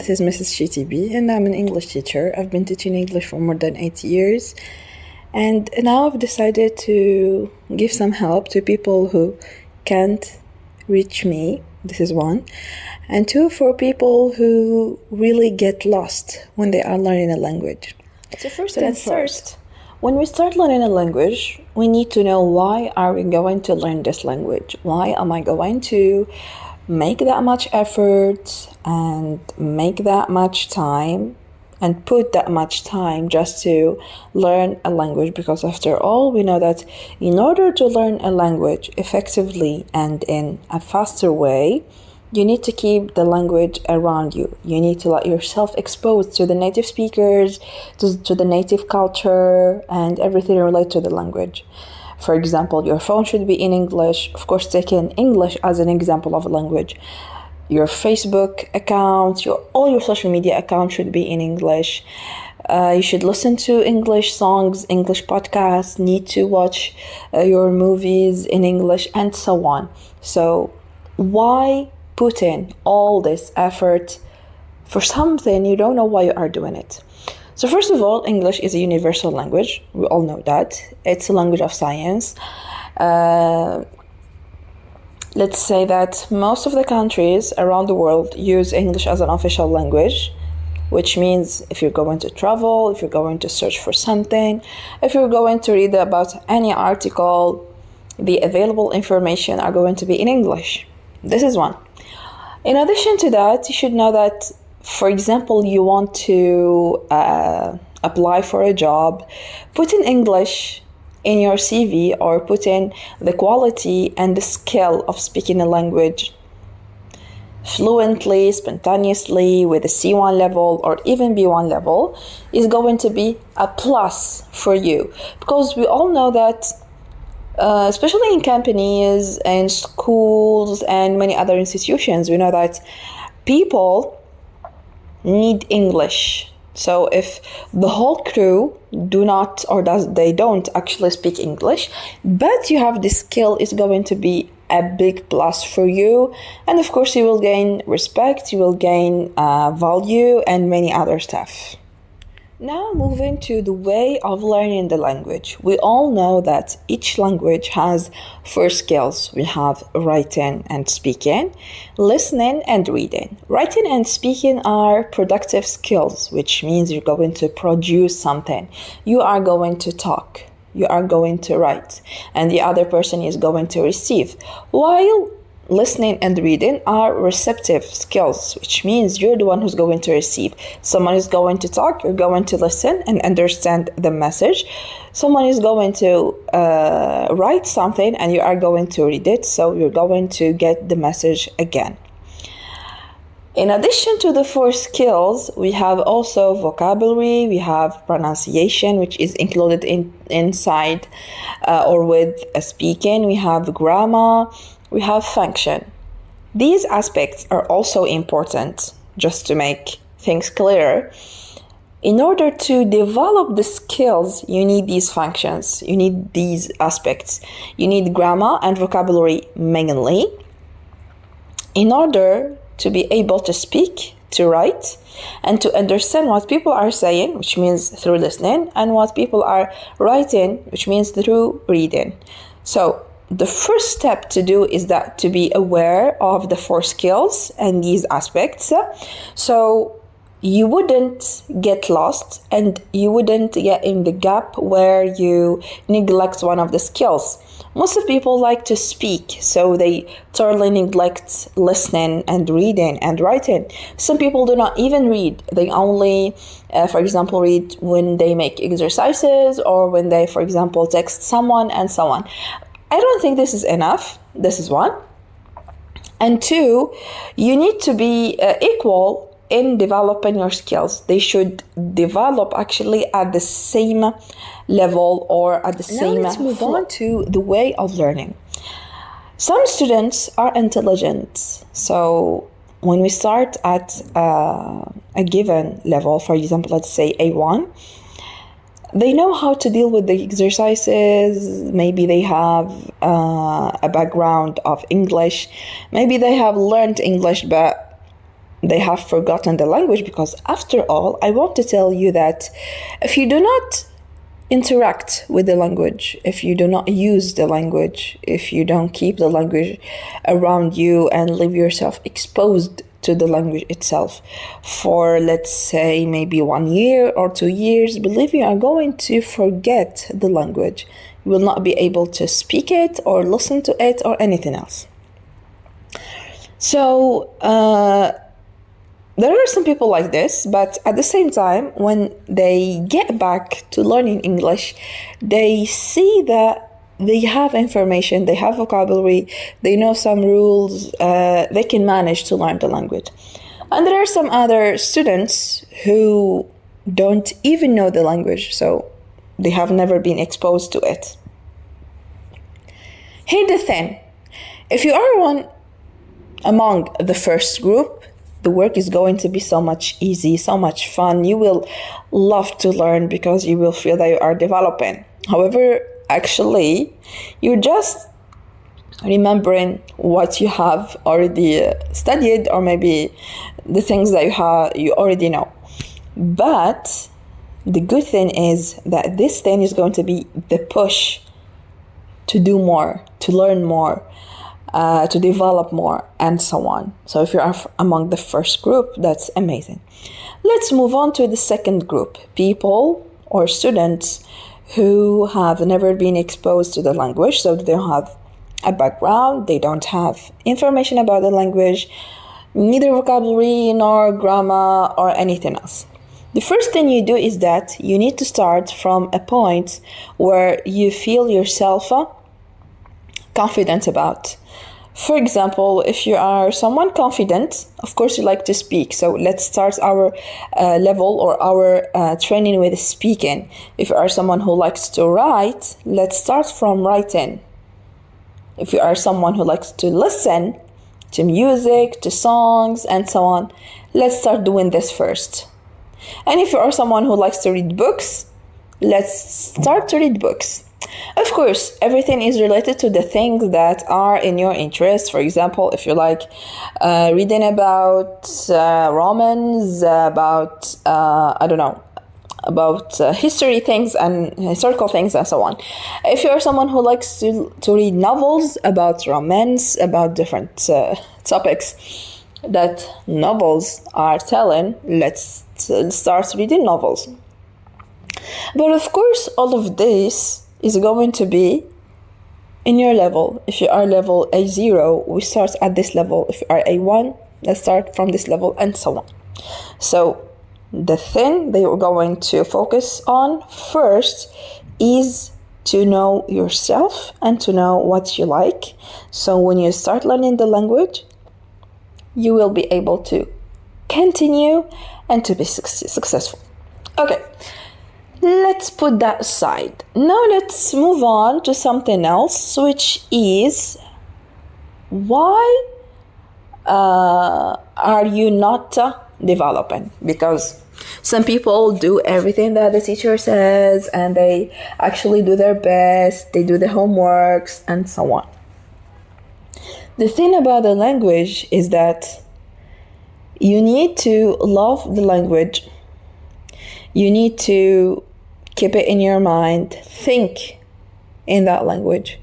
This is Mrs. GTB, and I'm an English teacher. I've been teaching English for more than 8 years, and now I've decided to give some help to people who can't reach me. This is one. And two, for people who really get lost when they are learning a language. So first, when we start learning a language, we need to know, why are we going to learn this language? Why am I going to make that much effort and make that much time and put that much time just to learn a language? Because after all, we know that in order to learn a language effectively and in a faster way, you need to keep the language around you. You need to let yourself exposed to the native speakers, to the native culture, and everything related to the language. For example, your phone should be in English. Of course, taking English as an example of a language. Your Facebook account, all your social media accounts should be in English. You should listen to English songs, English podcasts, need to watch your movies in English, and so on. So why put in all this effort for something you don't know why you are doing it? So first of all, English is a universal language. We all know that. It's a language of science. Let's say that most of the countries around the world use English as an official language, which means if you're going to travel, if you're going to search for something, if you're going to read about any article, the available information are going to be in English. This is one. In addition to that, you should know that, for example, you want to apply for a job, put in English in your CV, or put in the quality and the skill of speaking a language fluently, spontaneously, with a C1 level or even B1 level, is going to be a plus for you. Because we all know that especially in companies and schools and many other institutions, we know that people need English. So if the whole crew they don't actually speak English, but you have the skill, it's going to be a big plus for you. And of course, you will gain respect, you will gain value, and many other stuff. Now moving to the way of learning the language. We all know that each language has 4 skills. We have writing and speaking, listening and reading. Writing and speaking are productive skills, which means you're going to produce something. You are going to talk. You are going to write. And the other person is going to receive. While listening and reading are receptive skills, which means you're the one who's going to receive. Someone is going to talk, you're going to listen and understand the message. Someone is going to write something and you are going to read it, so you're going to get the message again. In addition to the 4 skills, we have also vocabulary, we have pronunciation, which is included inside or with speaking. We have grammar, we have function. These aspects are also important, just to make things clearer. In order to develop the skills, you need these functions, you need these aspects. You need grammar and vocabulary mainly, in order to be able to speak, to write, and to understand what people are saying, which means through listening, and what people are writing, which means through reading. So the first step to do is that to be aware of the 4 skills and these aspects, so you wouldn't get lost and you wouldn't get in the gap where you neglect one of the skills. Most of people like to speak, so they totally neglect listening and reading and writing. Some people do not even read. They only, for example, read when they make exercises or when they, for example, text someone and so on. I don't think this is enough. This is one. And 2, you need to be equal in developing your skills. They should develop actually at the same level or at the same... Now let's move on to the way of learning. Some students are intelligent. So when we start at a given level, for example, let's say A1, they know how to deal with the exercises. Maybe they have a background of English. Maybe they have learned English, but they have forgotten the language, because after all, I want to tell you that if you do not interact with the language, if you do not use the language, if you don't keep the language around you and leave yourself exposed to the language itself for, let's say, maybe 1 year or 2 years, believe me, you are going to forget the language. You will not be able to speak it or listen to it or anything else. So there are some people like this, but at the same time, when they get back to learning English, they see that they have information, they have vocabulary, they know some rules, they can manage to learn the language. And there are some other students who don't even know the language, so they have never been exposed to it. Here's the thing, if you are one among the first group, the work is going to be so much easy, so much fun. You will love to learn because you will feel that you are developing. However, actually, you're just remembering what you have already studied, or maybe the things that you already know. But the good thing is that this thing is going to be the push to do more, to learn more, to develop more, and so on. So if you are among the first group, that's amazing. Let's move on to the second group, people or students who have never been exposed to the language, so they don't have a background, they don't have information about the language, neither vocabulary nor grammar or anything else. The first thing you do is that you need to start from a point where you feel yourself confident about. For example, if you are someone confident, of course you like to speak. So let's start our level or our training with speaking. If you are someone who likes to write, let's start from writing. If you are someone who likes to listen to music, to songs, and so on, let's start doing this first. And if you are someone who likes to read books, let's start to read books. Of course, everything is related to the things that are in your interest. For example, if you like reading about Romans, about, about history things and historical things and so on. If you're someone who likes to read novels about romance, about different topics that novels are telling, let's start reading novels. But of course, all of this is going to be in your level. If you are level A0, we start at this level. If you are A1, let's start from this level, and so on. So the thing that you're going to focus on first is to know yourself and to know what you like. So when you start learning the language, you will be able to continue and to be successful. Okay. Let's put that aside. Now let's move on to something else, which is why are you not developing? Because some people do everything that the teacher says and they actually do their best, they do the homeworks and so on. The thing about the language is that you need to love the language. You need to keep it in your mind, think in that language.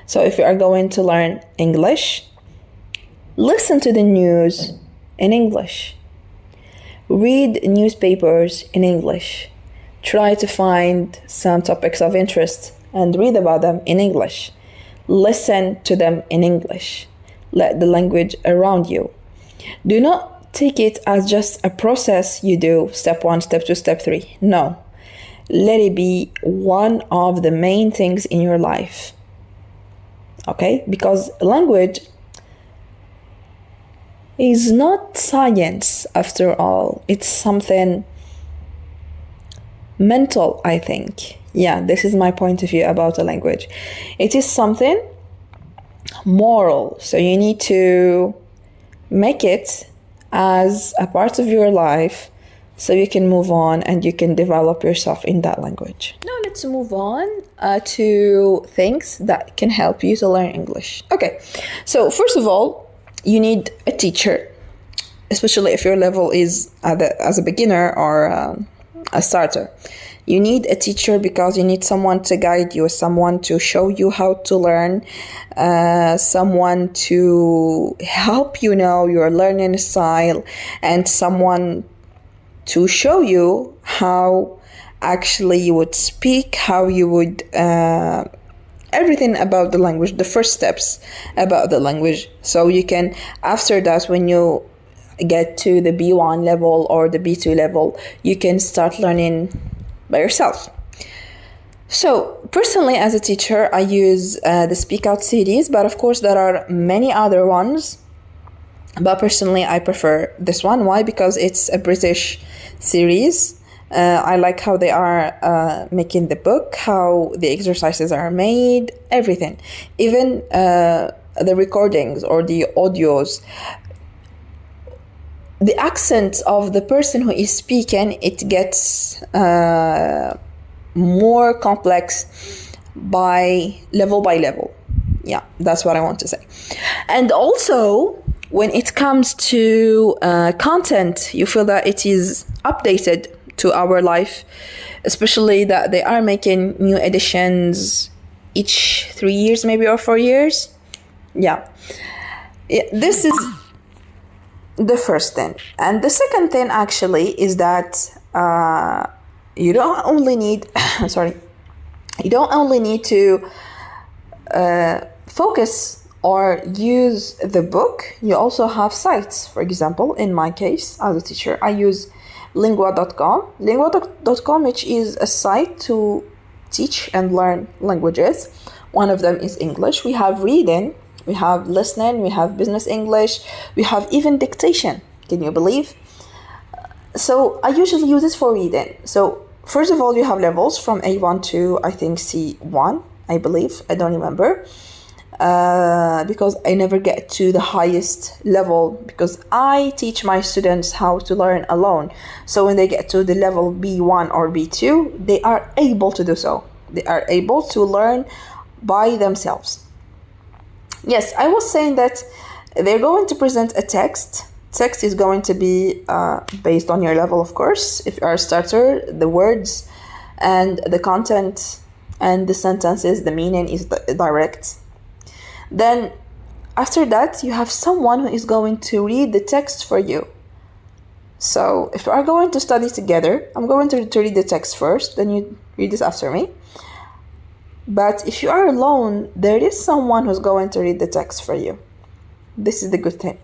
So if you are going to learn English, listen to the news in English. Read newspapers in English. Try to find some topics of interest and read about them in English. Listen to them in English. Let the language around you. Do not take it as just a process you do, step 1, step 2, step 3. No. Let it be one of the main things in your life. Okay? Because language is not science after all. It's something mental, I think. Yeah, this is my point of view about a language. It is something moral. So you need to make it as a part of your life so you can move on and you can develop yourself in that language. Now let's move on to things that can help you to learn English. Okay, so first of all, you need a teacher. especially if your level is as a beginner or a starter. You need a teacher because you need someone to guide you, someone to show you how to learn, someone to help you know your learning style, and someone to show you how actually you would speak, how you would everything about the language, the first steps about the language. So you can, after that, when you get to the B1 level or the B2 level, you can start learning by yourself. So personally, as a teacher, I use the Speak Out series, but of course there are many other ones. But personally, I prefer this one. Why? Because it's a British series. I like how they are making the book, how the exercises are made, everything. Even the recordings or the audios. The accent of the person who is speaking, it gets more complex by level. Yeah, that's what I want to say. And also, when it comes to content, you feel that it is updated to our life, especially that they are making new editions each 3 years maybe or 4 years. Yeah, this is the first thing. And the second thing actually is that you don't only need you don't only need to focus or use the book. You also have sites. For example, in my case as a teacher, I use lingua.com, which is a site to teach and learn languages. One of them is English. We have reading, we have listening, we have business English, we have even dictation. Can you believe? So I usually use this for reading. So first of all, you have levels from A1 to, I think, C1, I believe. I don't remember. Because I never get to the highest level, because I teach my students how to learn alone. So when they get to the level B1 or B2, they are able to do so. They are able to learn by themselves. Yes, I was saying that they're going to present a text. Text is going to be based on your level, of course. If you are a starter, the words and the content and the sentences, the meaning is direct. Then after that, you have someone who is going to read the text for you. So if you are going to study together, I'm going to read the text first, then you read this after me. But if you are alone, there is someone who's going to read the text for you. This is the good thing.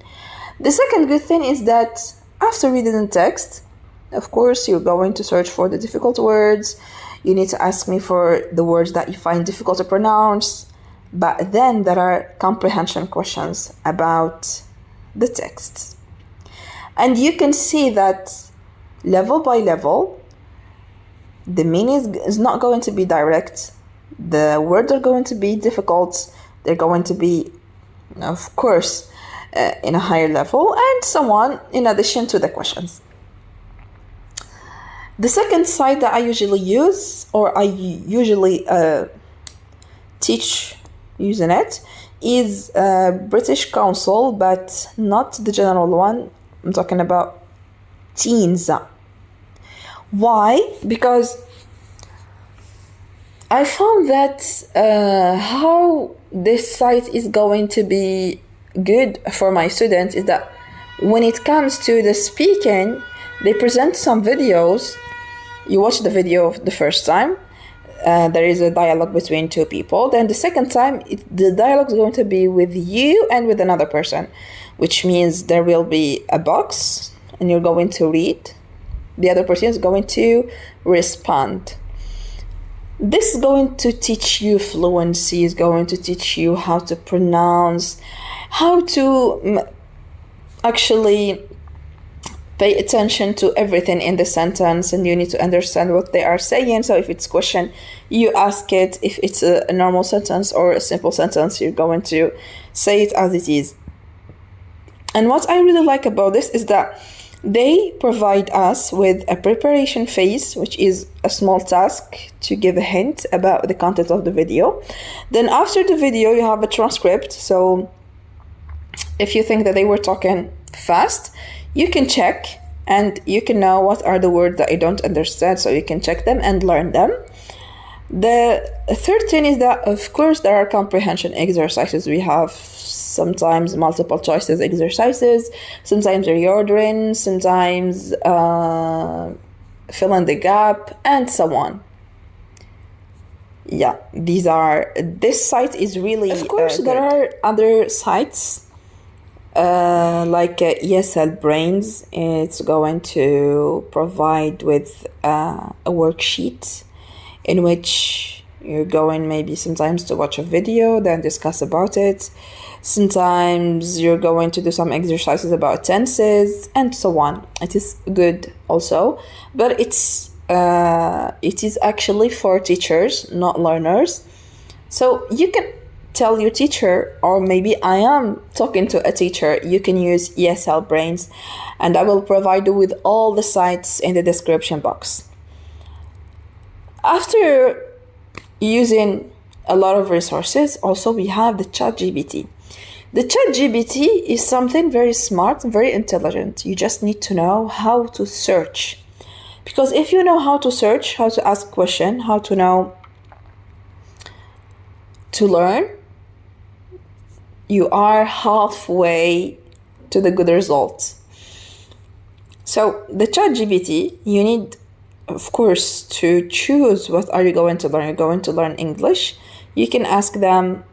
The second good thing is that after reading the text, of course, you're going to search for the difficult words. You need to ask me for the words that you find difficult to pronounce. But then there are comprehension questions about the text. And you can see that level by level, the meaning is not going to be direct. The words are going to be difficult. They're going to be, of course, in a higher level, and so on, in addition to the questions. The second site that I usually use, or I usually teach using it, is British Council, but not the general one. I'm talking about teens. Why? Because I found that how this site is going to be good for my students is that when it comes to the speaking, they present some videos. You watch the video the first time. There is a dialogue between two people. Then the second time, the dialogue is going to be with you and with another person, which means there will be a box and you're going to read. The other person is going to respond. This is going to teach you fluency, is going to teach you how to pronounce, how to actually pay attention to everything in the sentence, and you need to understand what they are saying. So if it's a question, you ask it. If it's a normal sentence or a simple sentence, you're going to say it as it is. And what I really like about this is that they provide us with a preparation phase, which is a small task to give a hint about the content of the video. Then after the video, you have a transcript. So if you think that they were talking fast, you can check and you can know what are the words that you don't understand, so you can check them and learn them. The third thing is that, of course, there are comprehension exercises. We have sometimes multiple choices exercises, sometimes reordering, sometimes fill in the gap, and so on. Yeah, this site is really of course there are other sites like ESL Brains. It's going to provide with a worksheet in which you're going maybe sometimes to watch a video, then discuss about it. Sometimes you're going to do some exercises about tenses and so on. It is good also, but it is actually for teachers, not learners. So you can tell your teacher, or maybe I am talking to a teacher, you can use ESL Brains, and I will provide you with all the sites in the description box. After using a lot of resources, also we have the ChatGPT. The ChatGPT is something very smart, very intelligent. You just need to know how to search. Because if you know how to search, how to ask questions, how to know to learn, you are halfway to the good results. So the ChatGPT, you need, of course, to choose what are you going to learn. You're going to learn English. You can ask them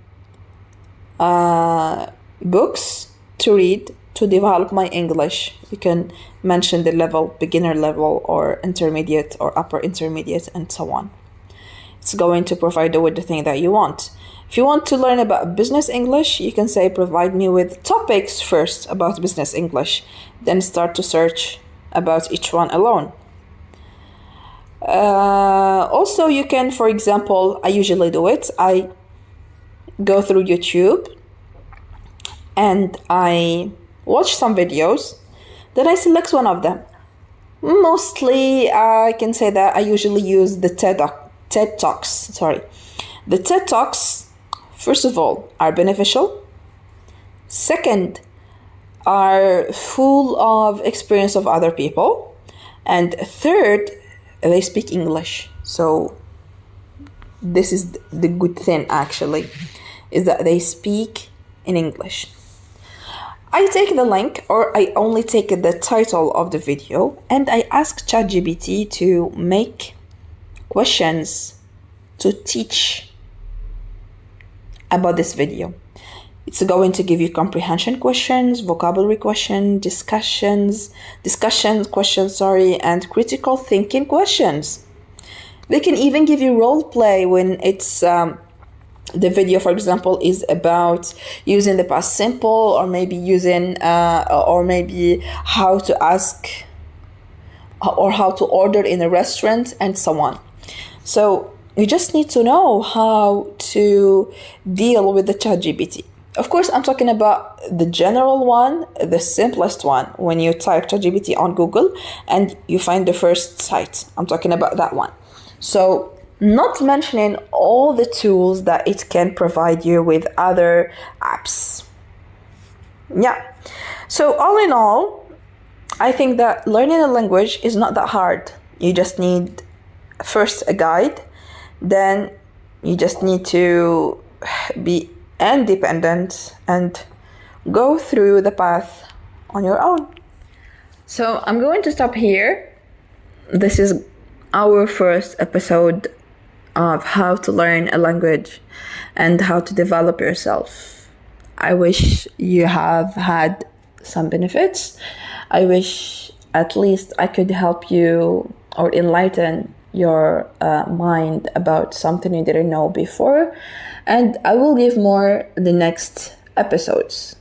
books to read to develop my English. You can mention the level, beginner level, or intermediate, or upper intermediate, and so on. It's going to provide you with the thing that you want. If you want to learn about business English, you can say, provide me with topics first about business English, then start to search about each one alone. Also, you can, for example, I usually do it. I go through YouTube and I watch some videos, then I select one of them. Mostly, I can say that I usually use the TED Talks. The TED Talks, first of all, are beneficial. Second, are full of experience of other people. And third, they speak English. So this is the good thing, actually, is that they speak in English. I take the link, or I only take the title of the video, and I ask ChatGPT to make questions to teach about this video. It's going to give you comprehension questions, vocabulary questions, discussion questions, and critical thinking questions. They can even give you role play when it's the video, for example, is about using the past simple, or maybe using or maybe how to ask or how to order in a restaurant, and so on. So you just need to know how to deal with the ChatGPT. Of course, I'm talking about the general one, the simplest one, when you type ChatGPT on Google and you find the first site. I'm talking about that one. So, not mentioning all the tools that it can provide you with other apps. Yeah. So, all in all, I think that learning a language is not that hard. You just need first a guide, then you just need to be independent and go through the path on your own. So I'm going to stop here. This is our first episode of how to learn a language and how to develop yourself. I wish you have had some benefits. I wish at least I could help you or enlighten your mind about something you didn't know before, and I will give more the next episodes.